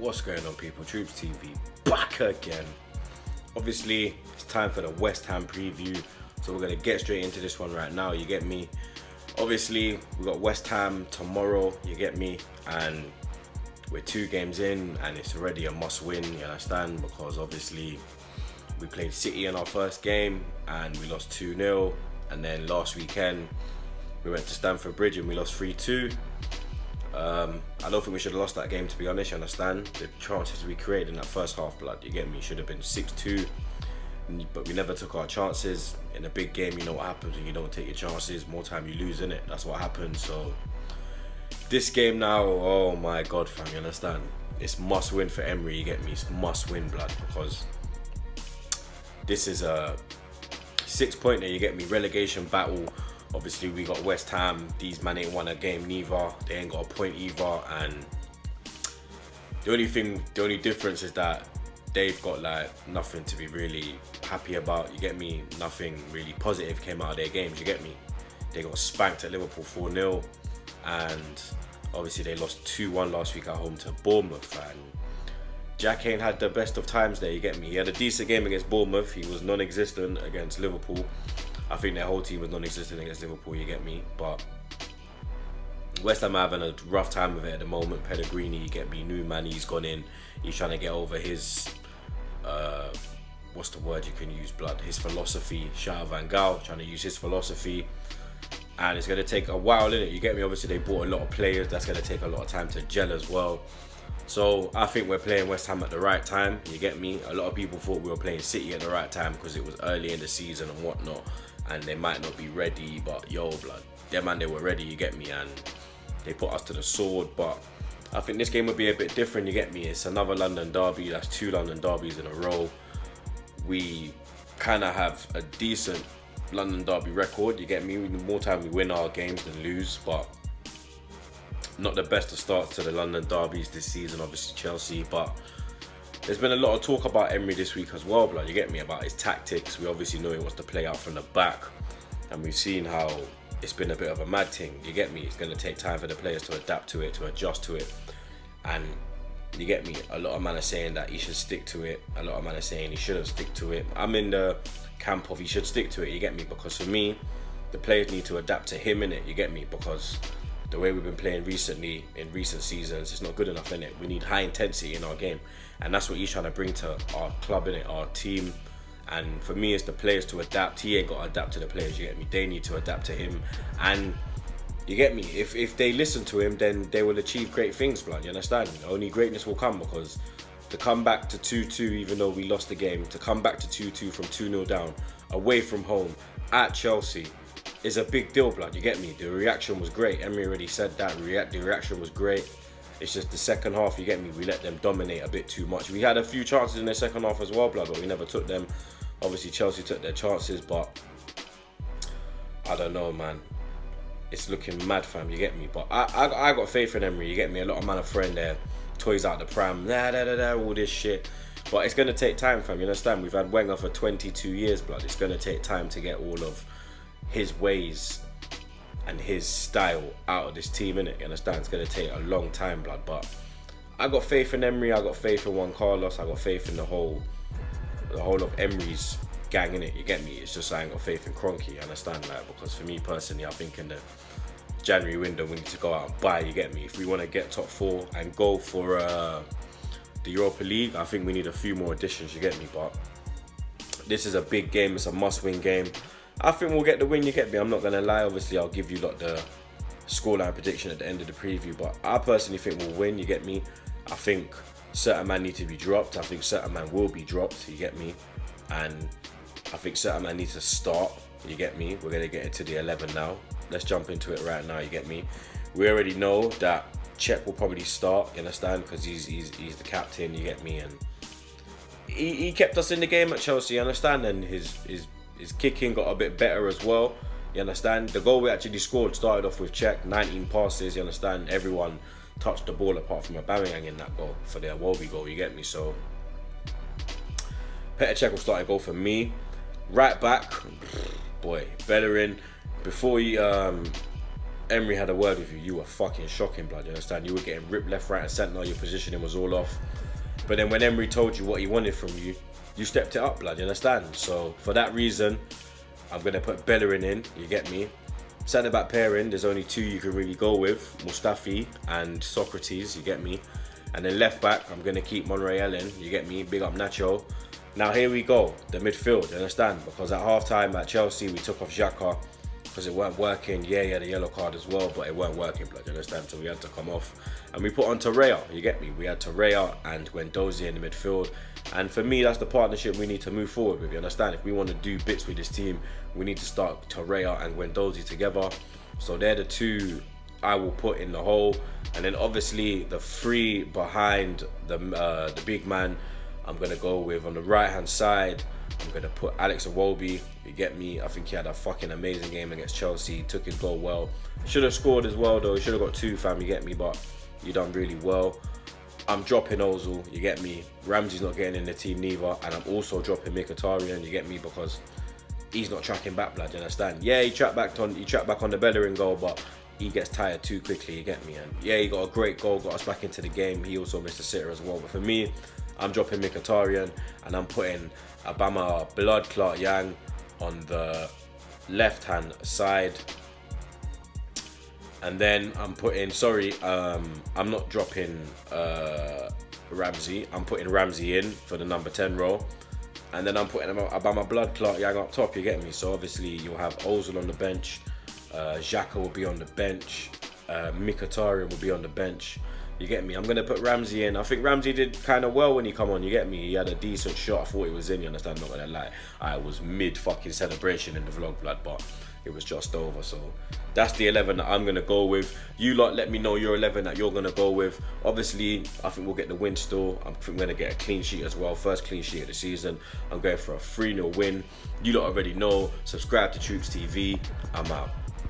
What's going on, people? Troops TV back again. Obviously, it's time for the West Ham preview, so we're going to get straight into this one right now, you get me? Obviously, we got West Ham tomorrow, you get me? And we're 2 games in, and it's already a must-win, you understand? Because obviously, we played City in our first game, and we lost 2-0. And then last weekend, we went to Stamford Bridge, and we lost 3-2. I don't think we should have lost that game, to be honest, you understand? The chances we created in that first half, blood, you get me? Should have been 6-2, but we never took our chances. In a big game, you know what happens when you don't take your chances. More time you lose, innit? That's what happens. So this game now, oh my God, fam, you understand? It's must win for Emery, you get me? It's must win, blood, because this is a 6-pointer, you get me? Relegation battle. Obviously, we got West Ham. These man ain't won a game neither. They ain't got a point either. And the only difference is that they've got like nothing to be really happy about. You get me? Nothing really positive came out of their games. You get me? They got spanked at Liverpool 4-0, and obviously they lost 2-1 last week at home to Bournemouth. And Jack ain't had the best of times there. You get me? He had a decent game against Bournemouth. He was non-existent against Liverpool. I think their whole team was non-existent against Liverpool, you get me? But West Ham are having a rough time of it at the moment. Pellegrini, you get me? New man, he's gone in. He's trying to get over his, what's the word you can use, blood? His philosophy. Shout out Van Gaal, trying to use his philosophy. And it's going to take a while, innit? You get me? Obviously, they bought a lot of players. That's going to take a lot of time to gel as well. So I think we're playing West Ham at the right time, you get me? A lot of people thought we were playing City at the right time because it was early in the season and whatnot, and they might not be ready, but yo, blood, them man, they were ready, you get me? And they put us to the sword. But I think this game will be a bit different, you get me? It's another London derby. That's 2 London derbies in a row. We kind of have a decent London derby record, you get me? More time we win our games than lose, but not the best of starts to the London derbies this season, obviously Chelsea. But there's been a lot of talk about Emery this week as well, blood, you get me? About his tactics. We obviously know he wants to play out from the back, and we've seen how it's been a bit of a mad thing, you get me? It's going to take time for the players to adapt to it, to adjust to it. And you get me? A lot of men are saying that he should stick to it. A lot of men are saying he shouldn't stick to it. I'm in the camp of he should stick to it, you get me? Because for me, the players need to adapt to him, innit, you get me? Because the way we've been playing recently, in recent seasons, it's not good enough, innit? We need high intensity in our game. And that's what he's trying to bring to our club, innit? Our team. And for me, it's the players to adapt. He ain't got to adapt to the players, you get me? They need to adapt to him. And you get me? If they listen to him, then they will achieve great things, blood. You understand? Only greatness will come, because to come back to 2-2, even though we lost the game, to come back to 2-2 from 2-0 down, away from home, at Chelsea, is a big deal, blood, you get me? The reaction was great. Emery already said that. The reaction was great. It's just the second half, you get me? We let them dominate a bit too much. We had a few chances in the second half as well, blood, but we never took them. Obviously, Chelsea took their chances, but I don't know, man. It's looking mad, fam, you get me? But I got faith in Emery, you get me? A lot of man of friend there, toys out the pram, all this shit. But it's going to take time, fam, you understand? We've had Wenger for 22 years, blood. It's going to take time to get all of his ways and his style out of this team, innit? You understand? It's going to take a long time, blood. But I got faith in Emery. I got faith in Juan Carlos. I got faith in the whole of Emery's gang, innit? You get me? It's just I ain't got faith in Kroenke, you understand? Like, because for me personally, I think in the January window we need to go out and buy, you get me? If we want to get top 4 and go for the Europa League, I think we need a few more additions, you get me? But this is a big game. It's a must-win game. I think we'll get the win, you get me? I'm not going to lie. Obviously, I'll give you like the scoreline prediction at the end of the preview, but I personally think we'll win, you get me? I think certain man need to be dropped. I think certain man will be dropped, you get me? And I think certain man needs to start, you get me? We're going to get into the 11 now. Let's jump into it right now, you get me? We already know that Czech will probably start, you understand? Because he's the captain, you get me? And he kept us in the game at Chelsea, you understand? And his kicking got a bit better as well, you understand? The goal we actually scored started off with Czech, 19 passes, you understand? Everyone touched the ball apart from Aubameyang in that goal, for their Wolby goal, you get me? So Petr Cech will start a goal for me. Right back, boy, Bellerin, before he Emery had a word with you, you were fucking shocking, blood, you understand? You were getting ripped left, right and centre, your positioning was all off. But then when Emery told you what he wanted from you, you stepped it up, blood, you understand? So for that reason, I'm going to put Bellerin in, you get me? Centre back pairing, there's only two you can really go with, Mustafi and Socrates, you get me? And then left back, I'm going to keep Monreal in, you get me? Big up Nacho. Now here we go, the midfield, you understand? Because at half-time at Chelsea, we took off Xhaka because it weren't working. Yeah, he had a yellow card as well, but it weren't working, blood, you understand? So we had to come off. And we put on Torreira, you get me? We had Torreira and Guendouzi in the midfield. And for me, that's the partnership we need to move forward with, you understand? If we want to do bits with this team, we need to start Torreira and Guendouzi together. So they're the two I will put in the hole. And then obviously the three behind the big man, I'm going to go with on the right hand side, I'm going to put Alex Iwobi, you get me? I think he had a fucking amazing game against Chelsea, he took his goal well. Should have scored as well though, he should have got two, fam, you get me? But you done really well. I'm dropping Ozil, you get me? Ramsey's not getting in the team neither, and I'm also dropping Mkhitaryan, you get me? Because he's not tracking back, blood, you understand? Yeah, he tracked back on the Bellerin goal, but he gets tired too quickly, you get me? And yeah, he got a great goal, got us back into the game. He also missed a sitter as well. But for me, I'm dropping Mkhitaryan and I'm putting Abama Blood Clot Yang on the left hand side. And then I'm putting, I'm not dropping Ramsey. I'm putting Ramsey in for the number 10 role. And then I'm putting Abama Blood Clot Yang up top, you get me? So obviously you'll have Ozil on the bench. Xhaka will be on the bench. Mkhitaryan will be on the bench. You get me? I'm going to put Ramsey in. I think Ramsey did kind of well when he come on, you get me? He had a decent shot. I thought he was in, you understand? I'm not going to lie. I was mid fucking celebration in the vlog, blood, but it was just over. So that's the 11 that I'm going to go with. You lot let me know your 11 that you're going to go with. Obviously, I think we'll get the win still. I think we're going to get a clean sheet as well. First clean sheet of the season. I'm going for a 3-0 win. You lot already know. Subscribe to Troops TV. I'm out.